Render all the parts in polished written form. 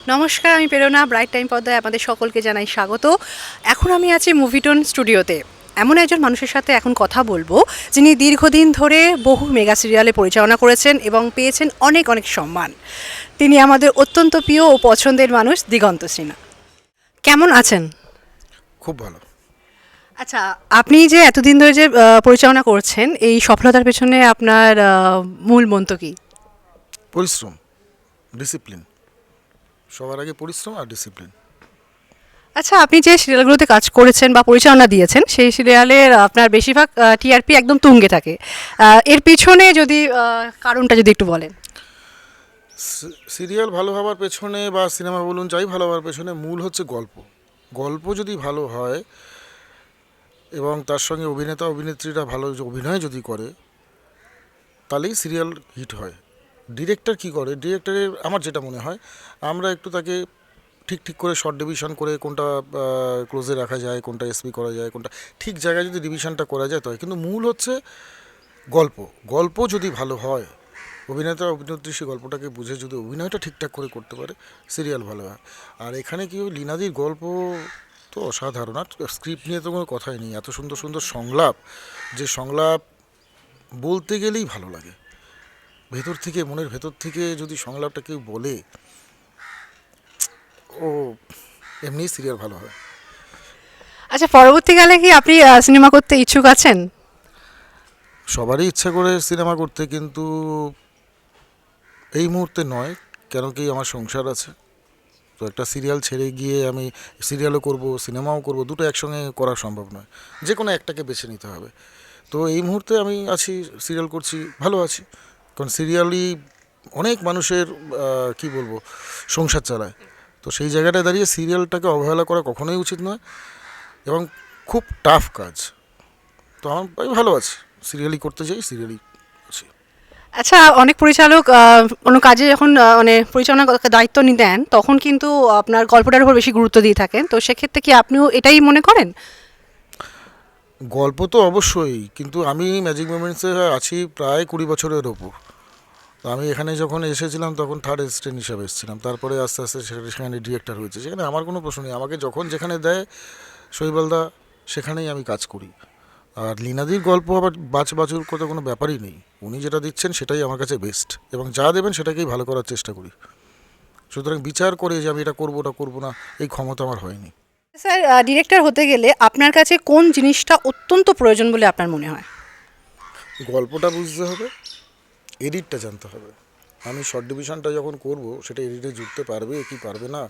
নমস্কার, আমি প্রেরণা। ব্রাইট টাইম পর্দায় আপনাদের সকলকে জানাই স্বাগত। এখন আমি আছি মুভিটোন স্টুডিওতে। এমন একজন মানুষের সাথে এখন কথা বলবো যিনি দীর্ঘদিন ধরে বহু মেগা সিরিয়ালে পরিচালনা করেছেন এবং পেয়েছেন অনেক অনেক সম্মান। তিনি আমাদের অত্যন্ত প্রিয় ও পছন্দের মানুষ, দিগন্ত সিনহা। কেমন আছেন? খুব ভালো। আচ্ছা, আপনি যে এতদিন ধরে যে পরিচালনা করছেন, এই সফলতার পেছনে আপনার মূল মন্ত্র কী? পরিশ্রম, ডিসিপ্লিন। সবার আগে পরিশ্রম আর ডিসিপ্লিন। আচ্ছা, আপনি যে সিরিয়ালগুলোতে কাজ করেছেন বা পরিচালনা দিয়েছেন, সেই সিরিয়ালের আপনার বেশিরভাগ টিআরপি একদম তুঙ্গে থাকে। এর পিছনে যদি কারণটা যদি একটু বলেন। সিরিয়াল ভালো হওয়ার পেছনে বা সিনেমা বলুন যাই ভালো হওয়ার পেছনে মূল হচ্ছে গল্প। গল্প যদি ভালো হয় এবং তার সঙ্গে অভিনেতা অভিনেত্রীরা ভালো অভিনয় যদি করে, তাহলেই সিরিয়াল হিট হয়। ডিরেক্টর কি করে, ডিরেক্টরের আমার যেটা মনে হয়, আমরা একটু তাকে ঠিক ঠিক করে শর্ট ডিভিশন করে কোনটা ক্লোজে রাখা যায়, কোনটা এসপি করা যায়, কোনটা ঠিক জায়গায় যদি ডিভিশনটা করা যায়, তাই। কিন্তু মূল হচ্ছে গল্প। গল্প যদি ভালো হয়, অভিনেতা অভিনেত্রী সেই গল্পটাকে বুঝে যদি অভিনয়টা ঠিকঠাক করে করতে পারে, সিরিয়াল ভালো হয়। আর এখানে কি লীনাদির গল্প তো অসাধারণ। আর স্ক্রিপ্ট নিয়ে তো কোনো কথাই নেই। এত সুন্দর সুন্দর সংলাপ, যে সংলাপ বলতে গেলেই ভালো লাগে। ভেতর থেকে, মনের ভেতর থেকে যদি সংলাপটা কেউ বলে, ও এমনি সিরিয়াল ভালো হয়। আচ্ছা, পরবর্তীকালে কি আপনি সিনেমা করতে ইচ্ছুক আছেন? সবারই ইচ্ছা করে সিনেমা করতে, কিন্তু এই মুহূর্তে নয়। কেন কি, আমার সংসার আছে। তো একটা সিরিয়াল ছেড়ে গিয়ে আমি সিরিয়ালও করব, সিনেমাও করব, দুটো একসঙ্গে করা সম্ভব নয়। যে কোনো একটাকে বেছে নিতে হবে। তো এই মুহূর্তে আমি আছি, সিরিয়াল করছি, ভালো আছি। কারণ সিরিয়ালই অনেক মানুষের কি বলবো, সংসার চালায়। তো সেই জায়গাটায় দাঁড়িয়ে সিরিয়ালটাকে অবহেলা করা কখনোই উচিত নয়, এবং খুব টাফ কাজ। তো আমি ভালো আছি, সিরিয়ালই করতে চাই, সিরিয়ালই আছি। আচ্ছা, অনেক পরিচালক কোনো কাজে যখন মানে পরিচালনার দায়িত্ব নেন, তখন কিন্তু আপনার গল্পটার উপর বেশি গুরুত্ব দিয়ে থাকেন। তো সেক্ষেত্রে কি আপনিও এটাই মনে করেন? গল্প তো অবশ্যই, কিন্তু আমি ম্যাজিক মোমেন্টসে আছি প্রায় 20 বছরের ওপর। তো আমি এখানে যখন এসেছিলাম তখন থার্ড অ্যাসিস্ট্যান্ট হিসাবে এসেছিলাম, তারপরে আস্তে আস্তে সেখানে ডিরেক্টর হয়েছে। সেখানে আমার কোনো প্রশ্ন নেই, আমাকে যখন যেখানে দেয় শৈবালদা, সেখানেই আমি কাজ করি। আর লীনাদির গল্প আবার বাছুর কথা কোনো ব্যাপারই নেই। উনি যেটা দিচ্ছেন সেটাই আমার কাছে বেস্ট, এবং যা দেবেন সেটাকেই ভালো করার চেষ্টা করি। সুতরাং বিচার করে যে আমি এটা করবো, ওটা করবো না, এই ক্ষমতা আমার হয়নি। স্যার, ডিরেক্টর হতে গেলে আপনার কাছে কোন জিনিসটা অত্যন্ত প্রয়োজন বলে আপনার মনে হয়? গল্পটা বুঝতে হবে, এডিটটা জানতে হবে। আমি শর্ট ডিভিশনটা যখন করব, সেটা এডিটে জুড়তে পারবে কি পারবে না,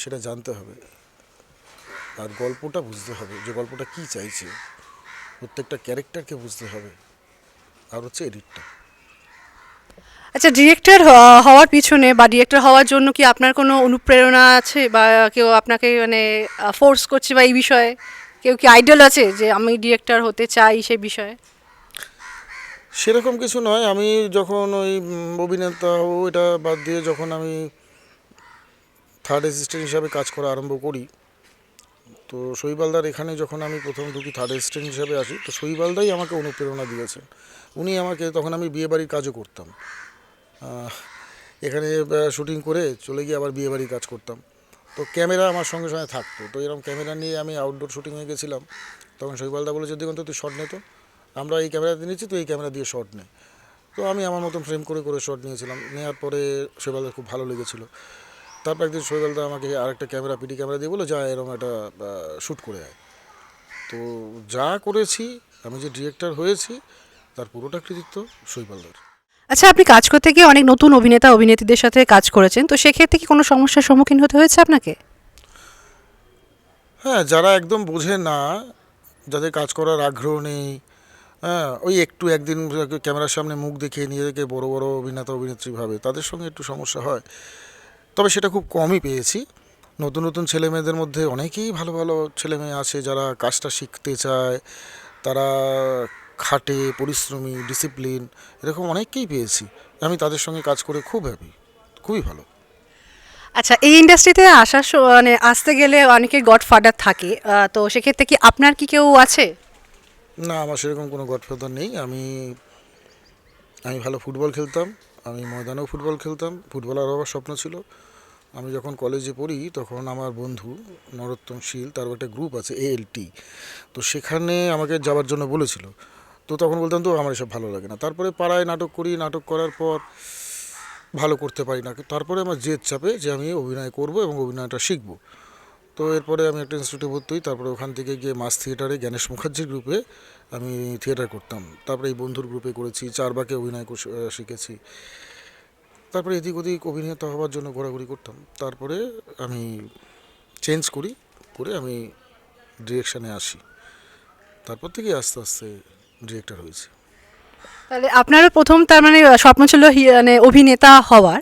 সেটা জানতে হবে। আর গল্পটা বুঝতে হবে, যে গল্পটা কী চাইছে, প্রত্যেকটা ক্যারেক্টারকে বুঝতে হবে। আর হচ্ছে এডিটটা। আচ্ছা, ডিরেক্টর হওয়ার পিছনে বা ডিরেক্টর হওয়ার জন্য কি আপনার কোনো অনুপ্রেরণা আছে, বা কেউ আপনাকে মানে ফোর্স করছে, বা এই বিষয়ে কেউ কি আইডল আছে যে আমি ডিরেক্টর হতে চাই সে বিষয়ে? সেরকম কিছু নয়। আমি যখন ওই অভিনেতা এটা বাদ দিয়ে যখন আমি থার্ড অ্যাসিস্ট্যান্ট হিসাবে কাজ করা আরম্ভ করি, তো শৈবালদার এখানে যখন আমি প্রথম ঢুকি থার্ড অ্যাসিস্ট্যান্ট হিসাবে আসি, তো শৈবালদাই আমাকে অনুপ্রেরণা দিয়েছেন। উনি আমাকে, তখন আমি বিয়েবাড়ির কাজও করতাম, এখানে শুটিং করে চলে গিয়ে আবার বিয়েবাড়ির কাজ করতাম। তো ক্যামেরা আমার সঙ্গে সঙ্গে থাকতো। তো এরকম ক্যামেরা নিয়ে আমি আউটডোর শুটিংয়ে গেছিলাম, তখন শৈবালদা বলেছে, দেখুন তো তুই শট নে, তো আমরা এই ক্যামেরাতে নিচ্ছি, তো এই ক্যামেরা দিয়ে শট নে। তো আমি আমার মতন ফ্রেম করে করে শট নিয়েছিলাম। নেওয়ার পরে শৈবালদার খুব ভালো লেগেছিলো। তারপর একদিন শৈবালদা আমাকে আরেকটা ক্যামেরা, পিডি ক্যামেরা দিয়ে বলে, যা এরকম একটা শ্যুট করে আয়। তো যা করেছি, আমি যে ডিরেক্টর হয়েছি, তার পুরোটা কৃতিত্ব শৈবালদার। আচ্ছা, আপনি কাজ করতে গিয়ে অনেক নতুন অভিনেতা অভিনেত্রীদের সাথে কাজ করেছেন, তো সেক্ষেত্রে কি কোনো সমস্যার সম্মুখীন হতে হয়েছে আপনাকে? হ্যাঁ, যারা একদম বোঝে না, যাদের কাজ করার আগ্রহ নেই, হ্যাঁ, ওই একটু একদিন ক্যামেরার সামনে মুখ দেখিয়ে নিজেদেরকে বড় বড় অভিনেতা অভিনেত্রী ভাবে, তাদের সঙ্গে একটু সমস্যা হয়। তবে সেটা খুব কমই পেয়েছি। নতুন নতুন ছেলে মেয়েদের মধ্যে অনেকেই ভালো ভালো ছেলে মেয়ে আছে, যারা কাজটা শিখতে চায়, তারা খাটে, পরিশ্রমী, ডিসিপ্লিন, এরকম অনেককেই পেয়েছি। আমি তাদের সঙ্গে কাজ করে খুব হ্যাপি, খুবই ভালো। আচ্ছা, এই ইন্ডাস্ট্রিতে আসার মানে আসতে গেলে অনেকের গডফাদার থাকে, তো সেক্ষেত্রে কি আপনার কি কেউ আছে? না, আমার সেরকম কোনো গডফাদার নেই। আমি আমি ভালো ফুটবল খেলতাম, আমি ময়দানেও ফুটবল খেলতাম, ফুটবলার হওয়ার স্বপ্ন ছিল। আমি যখন কলেজে পড়ি তখন আমার বন্ধু নরোত্তম শীল, তার একটা গ্রুপ আছে ALT, তো সেখানে আমাকে যাওয়ার জন্য বলেছিল। তো তখন বলতাম তো আমার এসব ভালো লাগে না। তারপরে পাড়ায় নাটক করি, নাটক করার পর ভালো করতে পারি না, তারপরে আমার জেদ চাপে যে আমি অভিনয় করব এবং অভিনয়টা শিখব। তো এরপরে আমি একটা ইনস্টিটিউটে ভর্তি হই, তারপরে ওখান থেকে গিয়ে মাস থিয়েটারে জ্ঞানেশ মুখার্জির গ্রুপে আমি থিয়েটার করতাম। তারপরে এই বন্ধুর গ্রুপে করেছি, চারবাকে অভিনয় শিখেছি। তারপরে এদিক ওদিক অভিনেতা হওয়ার জন্য ঘোরাঘুরি করতাম। তারপরে আমি চেঞ্জ করি, করে আমি ডিরেকশানে আসি। তারপর থেকে আস্তে আস্তে ডিরেক্টর হয়েছে। তাহলে আপনারও প্রথম তার মানে স্বপ্ন ছিল মানে অভিনেতা হওয়ার,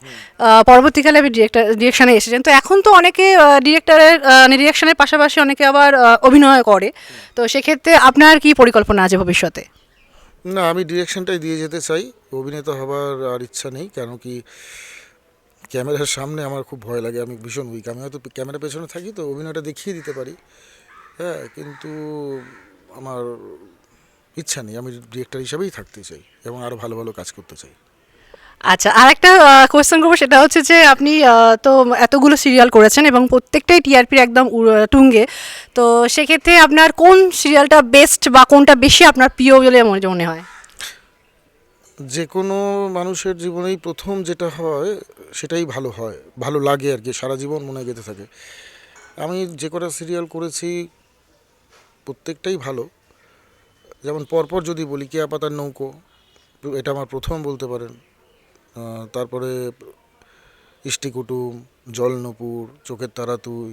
পরবর্তীকালে আপনি ডিরেকশনে এসেছেন। তো এখন তো অনেকে ডিরেক্টরের ডিরেকশনের পাশাপাশি অনেকে আবার অভিনয় করে, তো সেক্ষেত্রে আপনার কি পরিকল্পনা আছে ভবিষ্যতে? না, আমি ডিরেকশনটাই দিয়ে যেতে চাই, অভিনেতা হবার আর ইচ্ছা নেই। কেন কি, ক্যামেরার সামনে আমার খুব ভয় লাগে, আমি ভীষণ উইক। আমি হয়তো ক্যামেরার পেছনে থাকি তো অভিনয়টা দেখিয়ে দিতে পারি, হ্যাঁ, কিন্তু আমার ইচ্ছা নেই। আমি ডিরেক্টর হিসাবেই থাকতে চাই এবং আরও ভালো ভালো কাজ করতে চাই। আচ্ছা, আর একটা কোয়েশ্চেন করবো, সেটা হচ্ছে যে আপনি তো এতগুলো সিরিয়াল করেছেন এবং প্রত্যেকটাই টিআরপির একদম তুঙ্গে। তো সেক্ষেত্রে আপনার কোন সিরিয়ালটা বেস্ট বা কোনটা বেশি আপনার প্রিয় বলে মনে হয়? যে কোনো মানুষের জীবনেই প্রথম যেটা হয় সেটাই ভালো হয়, ভালো লাগে আর কি, সারা জীবন মনে গেঁথে থাকে। আমি যে কটা সিরিয়াল করেছি প্রত্যেকটাই ভালো। যেমন পরপর যদি বলি, কেয়া পাতার নৌকো, তো এটা আমার প্রথম বলতে পারেন। তারপরে ইষ্টি কুটুম, জলনপুর, চোখের তারা তুই,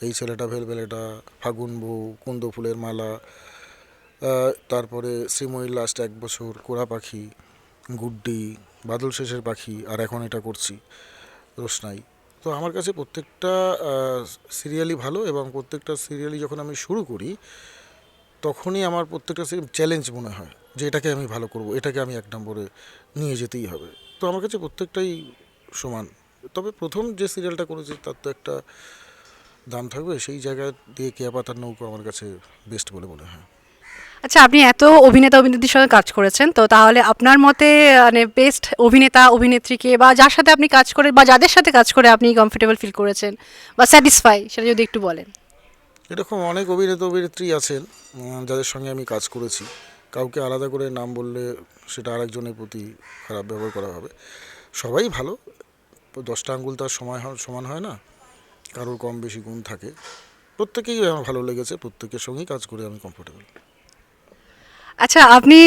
এই ছেলেটা ভেলভেলেটা, ফাগুন বউ, কুন্দ ফুলের মালা, তারপরে শ্রীময়ীর লাস্ট 1 বছর, কোরা পাখি, গুড্ডি, বাদল শেষের পাখি, আর এখন এটা করছি রোশনাই। তো আমার কাছে প্রত্যেকটা সিরিয়ালই ভালো এবং প্রত্যেকটা সিরিয়ালই যখন আমি শুরু করি তখনই আমার প্রত্যেকটা চ্যালেঞ্জ মনে হয় যে এটাকে আমি ভালো করব, এটাকে আমি 1 নম্বরে নিয়ে যেতেই হবে। তো আমার কাছে প্রত্যেকটাই সমান। তবে প্রথম যে সিরিয়ালটা করেছি তার তো একটা দাম থাকবে, সেই জায়গায় দিয়ে কেয়া পাতার নৌকো আমার কাছে বেস্ট বলে মনে হয়। আচ্ছা, আপনি এত অভিনেতা অভিনেত্রীর সঙ্গে কাজ করেছেন, তো তাহলে আপনার মতে মানে বেস্ট অভিনেতা অভিনেত্রীকে, বা যার সাথে আপনি কাজ করে বা যাদের সাথে কাজ করে আপনি কমফোর্টেবল ফিল করেছেন বা স্যাটিসফাই, সেটা যদি একটু বলেন। এরকম অনেক অভিনেতা অভিনেত্রী আছেন যাদের সঙ্গে আমি কাজ করেছি। কাউকে আলাদা করে নাম বললে সেটা আরেকজনের প্রতি খারাপ ব্যবহার করা হবে। সবাই ভালো, 10টা আঙ্গুল তার সমান হয় না, কারোর কম বেশি গুণ থাকে। প্রত্যেকেই আমার ভালো লেগেছে, প্রত্যেকের সঙ্গেই কাজ করে আমি কমফোর্টেবল। আচ্ছা, আপনি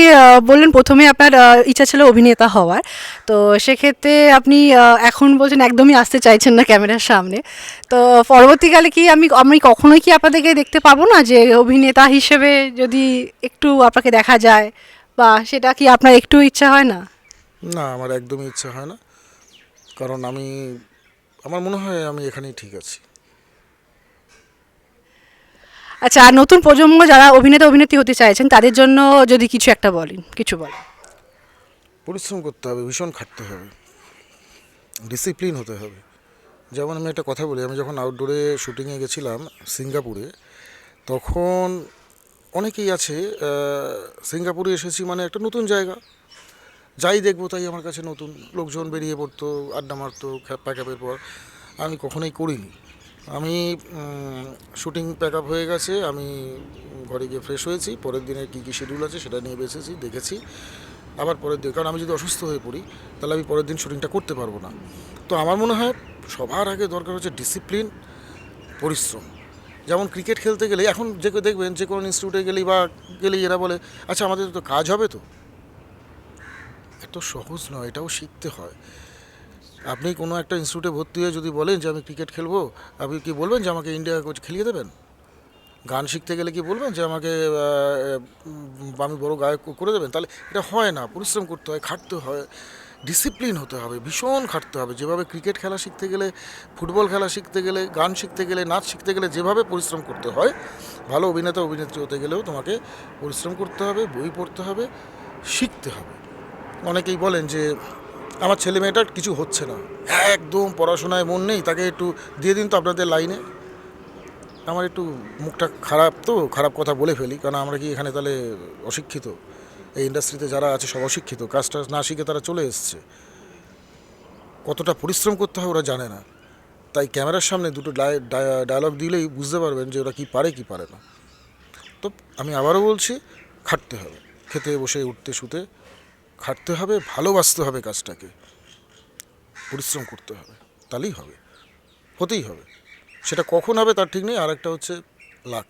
বললেন প্রথমে আপনার ইচ্ছা ছিল অভিনেতা হওয়ার, তো সেক্ষেত্রে আপনি এখন বলছেন একদমই আসতে চাইছেন না ক্যামেরার সামনে। তো পরবর্তীকালে কি আমি কখনোই কি আপনাদেরকে দেখতে পাবো না, যে অভিনেতা হিসেবে যদি একটু আপনাকে দেখা যায়, বা সেটা কি আপনার একটু ইচ্ছা হয় না? না, আমার একদমই ইচ্ছা হয় না, কারণ আমার মনে হয় আমি এখানেই ঠিক আছি। আচ্ছা, আর নতুন প্রজন্ম যারা অভিনেতা অভিনেত্রী হতে চাইছেন তাদের জন্য যদি কিছু একটা বলেন, কিছু বলেন। পরিশ্রম করতে হবে, ভীষণ খাটতে হবে, ডিসিপ্লিন হতে হবে। যেমন আমি একটা কথা বলি, আমি যখন আউটডোরে শুটিংয়ে গেছিলাম সিঙ্গাপুরে, তখন অনেকেই আছে সিঙ্গাপুরে এসেছি মানে একটা নতুন জায়গা, যাই দেখবো তাই আমার কাছে নতুন। লোকজন বেরিয়ে পড়তো, আড্ডা মারতো প্যাক আপের পর। আমি কখনোই করিনি। আমি শুটিং প্যাক আপ হয়ে গেছে, আমি ঘরে গিয়ে ফ্রেশ হয়েছি, পরের দিনের কী কী শিডিউল আছে সেটা নিয়ে বেসেছি, দেখেছি। আবার পরের দিন, কারণ আমি যদি অসুস্থ হয়ে পড়ি তাহলে আমি পরের দিন শুটিংটা করতে পারবো না। তো আমার মনে হয় সবার আগে দরকার হচ্ছে ডিসিপ্লিন, পরিশ্রম। যেমন ক্রিকেট খেলতে গেলে এখন যে কেউ দেখবেন, যে কোনো ইনস্টিটিউটে গেলেই এরা বলে, আচ্ছা আমাদের তো কাজ হবে, তো এত সহজ নয়, এটাও শিখতে হয়। আপনি কোনো একটা ইনস্টিটিউটে ভর্তি হয়ে যদি বলেন যে আমি ক্রিকেট খেলবো, আপনি কি বলবেন যে আমাকে ইন্ডিয়া কোচ খেলিয়ে দেবেন? গান শিখতে গেলে কি বলবেন যে আমাকে আমি বড় গায়ক করে দেবেন? তাহলে এটা হয় না। পরিশ্রম করতে হয়, খাটতে হয়, ডিসিপ্লিন হতে হবে, ভীষণ খাটতে হবে। যেভাবে ক্রিকেট খেলা শিখতে গেলে, ফুটবল খেলা শিখতে গেলে, গান শিখতে গেলে, নাচ শিখতে গেলে যেভাবে পরিশ্রম করতে হয়, ভালো অভিনেতা অভিনেত্রী হতে গেলেও তোমাকে পরিশ্রম করতে হবে, বই পড়তে হবে, শিখতে হবে। অনেকেই বলেন যে আমার ছেলে মেয়েটার কিছু হচ্ছে না, একদম পড়াশোনায় মন নেই, তাকে একটু দিয়ে দিন তো আপনাদের লাইনে। আমার একটু মুখটা খারাপ, তো খারাপ কথা বলে ফেলি, কারণ আমরা কি এখানে তাহলে অশিক্ষিত? এই ইন্ডাস্ট্রিতে যারা আছে সব অশিক্ষিত, কাজটা না শিখে তারা চলে এসছে। কতটা পরিশ্রম করতে হয় ওরা জানে না। তাই ক্যামেরার সামনে দুটো ডায়লগ দিলেই বুঝতে পারবেন যে ওরা কী পারে কী পারে না। তো আমি আবারও বলছি, খাটতে হবে, খেতে বসে উঠতে শুতে খাটতে হবে, ভালোবাসতে হবে কাজটাকে, পরিশ্রম করতে হবে, তাহলেই হবে, হতেই হবে। সেটা কখন হবে তার ঠিক নেই। আর একটা হচ্ছে লাক,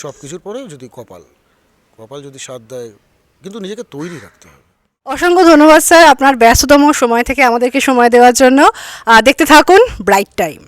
সব কিছুর পরেও যদি কপাল যদি সাথ দেয়, কিন্তু নিজেকে তৈরি রাখতে হবে। অসংখ্য ধন্যবাদ স্যার আপনার ব্যস্ততম সময় থেকে আমাদেরকে সময় দেওয়ার জন্য। দেখতে থাকুন ব্রাইট টাইম।